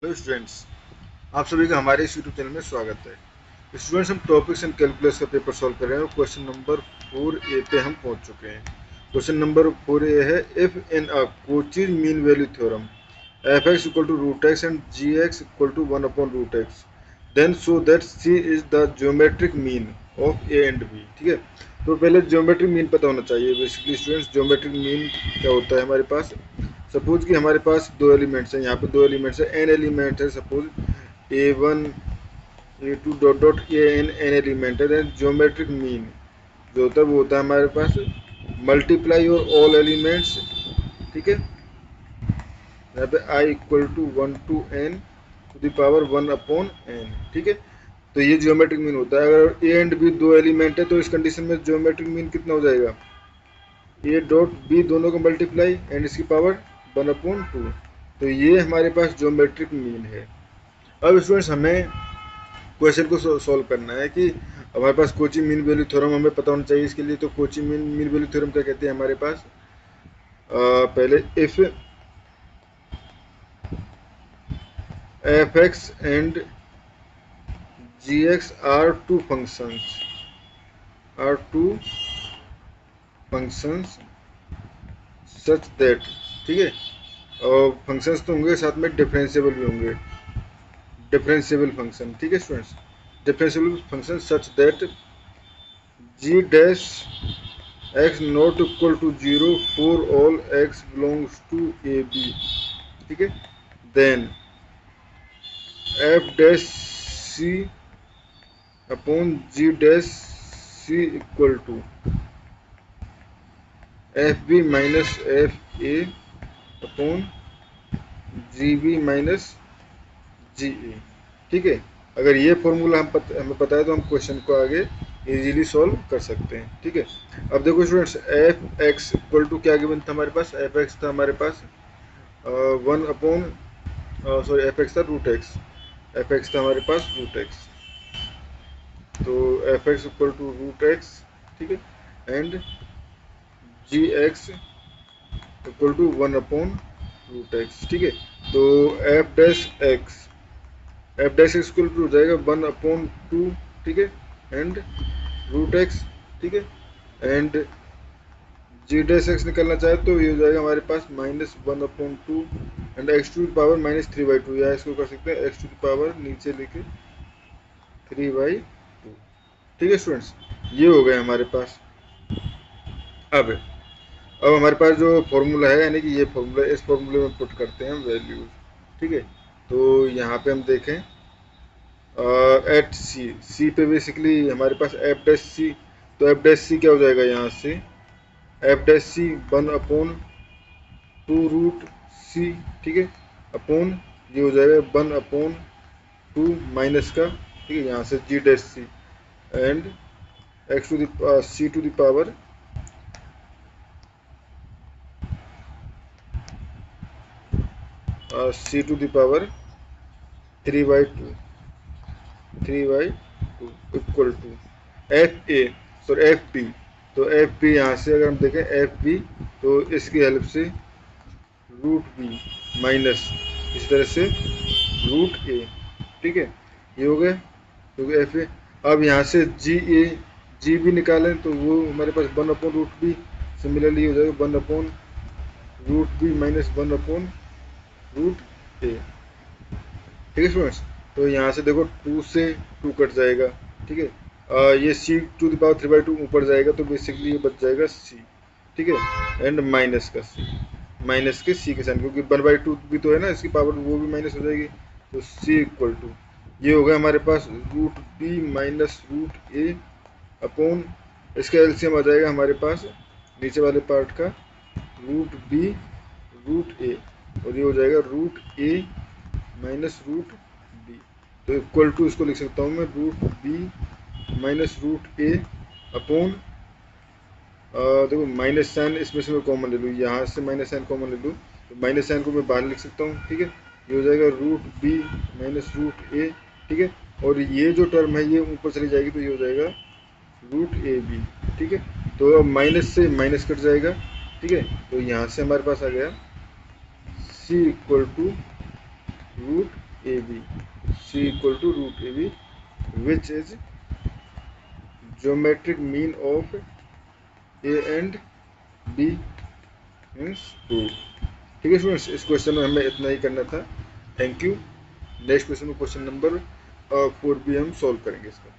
Hello students, आप सभी का हमारे इस यूट्यूब चैनल में स्वागत है। स्टूडेंट्स, हम टॉपिक्स एंड कैलकुलस का पेपर सॉल्व कर रहे हैं और क्वेश्चन नंबर 4A पे हम पहुंच चुके हैं। क्वेश्चन नंबर 4A है, if in a Cauchy's mean value theorem F X equal to root X and G X equal to 1/√x then show that C is the geometric mean of A and B. ठीक है, तो पहले geometric mean पता होना चाहिए। Basically students, geometric mean क्या होता है हमारे पास। सपोज कि हमारे पास दो एलिमेंट्स हैं, यहाँ पे दो एलिमेंट्स है, एन एलिमेंट है। Suppose A1 A2 dot dot an element है। देन ज्योमेट्रिक मीन जो होता है वो होता है हमारे पास मल्टीप्लाई और ऑल एलिमेंट्स। ठीक है, यहाँ पे I equal to 1 to n⁴ ठीक है, तो ये ज्योमेट्रिक मीन होता है। अगर ए एंड बी दो एलिमेंट है तो इस कंडीशन में ज्योमेट्रिक मीन कितना हो जाएगा, ए डॉट बी दोनों का मल्टीप्लाई एंड इसकी पावर 1/2। तो ये हमारे पास ज्योमेट्रिक मीन है। अब स्टूडेंट्स, हमें क्वेश्चन को सॉल्व करना है कि हमारे पास कोची मीन वैल्यू थ्योरम हमें पता होना चाहिए इसके लिए। तो कोची मीन वैल्यू थ्योरम क्या कहते हैं हमारे पास, पहले if F X and G X are two functions such that. ठीक है, और फंक्शंस तो होंगे, साथ में डिफरेंशिएबल भी होंगे, डिफरेंशिएबल फंक्शन। ठीक है students, differentiable function such that G dash X not equal to 0 for all X belongs to A B. ठीक है, then F dash C upon G dash C equal to F B minus F A upon G B minus G A. ठीक है, अगर ये formula हमें पता है तो हम क्वेश्चन को आगे इजीली सॉल्व कर सकते हैं। ठीक है, अब देखो students, F X equal to क्या गिवन था हमारे पास, एफ एक्स था हमारे पास 1/, एफ एक्स था रूट एक्स, एफ एक्स था हमारे पास रूट एक्स। तो F X equal to root X, ठीक है, and G X equal to 1/√x। ठीक है, तो F dash X equal to हो जाएगा 1/2। ठीक है, एंड रूट एक्स। ठीक है, एंड जी डैश एक्स निकलना चाहे तो ये हो जाएगा हमारे पास -1/2 and X to the power -3/2, या इसको कर सकते हैं एक्स टू द पावर नीचे लेके 3/2। ठीक है स्टूडेंट्स, ये हो गए हमारे पास। अब हमारे पास जो फॉर्मूला है, यानी कि ये फॉर्मूला, इस फॉर्मूले में पुट करते हैं वैल्यूज। ठीक है, तो यहाँ पे हम देखें एट सी पे बेसिकली हमारे पास एफ डैश सी। तो एफ डैश सी क्या हो जाएगा यहाँ से, एफ डैश सी 1/2√c। ठीक है, अपॉन ये हो जाएगा 1/2 माइनस का। ठीक है, यहाँ से G dash C and X to the C to the power C to the power 3/2 equal to F A, sorry F P. तो एफ पी यहाँ से अगर हम देखें एफ पी, तो इसकी हेल्प से रूट बी माइनस इस तरह से रूट ए। ठीक है, ये हो गया क्योंकि एफ ए। अब यहाँ से जी बी निकालें तो वो हमारे पास 1/√b, सिमिलरली हो जाएगा 1/√b माइनस 1/√a। ठीक है स्टूडेंट्स, तो यहाँ से देखो 2 से 2 कट जाएगा। ठीक है, ये सी टू द पावर 3/2 ऊपर जाएगा तो बेसिकली ये बच जाएगा सी। ठीक है, एंड माइनस का सी, माइनस के सी के साइन, क्योंकि 1/2 भी तो है ना, इसकी पावर वो भी माइनस हो जाएगी। तो सी इक्वल टू ये होगा हमारे पास रूट बी माइनस रूट ए अपॉन, इसका एलसीएम आ जाएगा हमारे पास नीचे वाले पार्ट का रूट बी रूट ए, और ये हो जाएगा रूट ए माइनस रूट बी। तो इक्वल टू इसको लिख सकता हूँ मैं रूट बी माइनस रूट ए अपॉन, देखो माइनस साइन इसमें से मैं कॉमन ले लूँ, यहाँ से माइनस साइन कॉमन ले लूँ तो माइनस साइन को मैं बाहर लिख सकता हूँ। ठीक है, ये हो जाएगा रूट बी माइनस रूट ए। ठीक है, और ये जो टर्म है ये ऊपर चली जाएगी तो ये हो जाएगा रूट ए बी। ठीक है, तो अब माइनस से माइनस कट जाएगा। ठीक है, तो यहाँ से हमारे पास आ गया C equal to root A B, C equal to root A B, which is geometric mean of A and B means 2। ठीक है स्टूडेंट्स, इस क्वेश्चन में हमें इतना ही करना था। Thank you. नेक्स्ट क्वेश्चन में क्वेश्चन नंबर 4 भी हम सॉल्व करेंगे इसका।